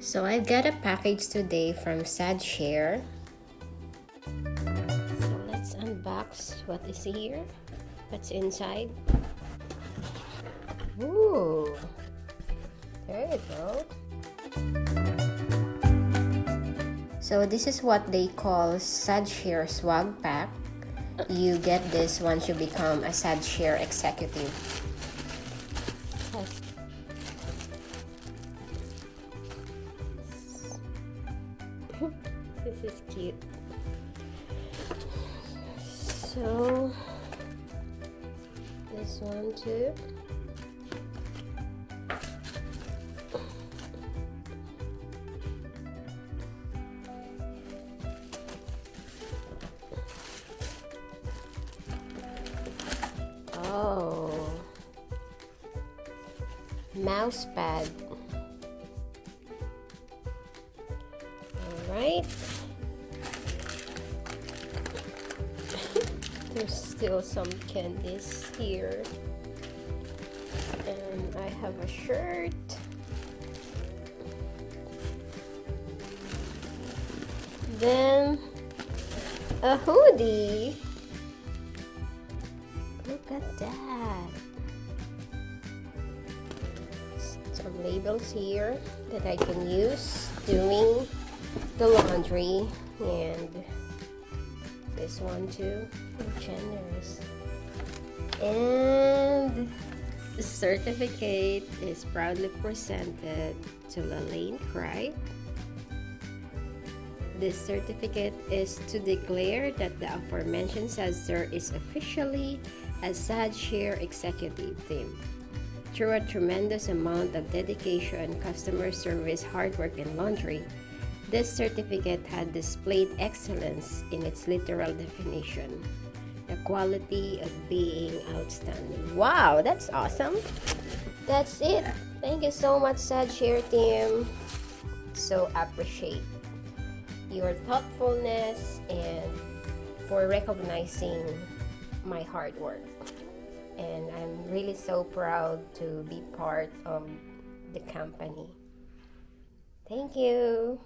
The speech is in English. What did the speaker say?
So I've got a package today from SadShare. So let's unbox what is here. What's inside? Ooh, there you go. So this is what they call SadShare Swag Pack. You get this once you become a SadShare executive. This is cute. So this one too. Oh, mouse pad. All right. There's still some candies here. And I have a shirt. Then a hoodie. Look at that. Some labels here that I can use doing the laundry, and this one too. Generous. And the certificate is proudly presented to Lalaine Cripe. This certificate is to declare that the aforementioned SadSir is officially a SadShare executive team. Through a tremendous amount of dedication, customer service, hard work, and laundry, this certificate had displayed excellence in its literal definition. The quality of being outstanding. Wow, that's awesome. That's it. Thank you so much, SadShare team. So appreciate your thoughtfulness and for recognizing my hard work. And I'm really so proud to be part of the company. Thank you.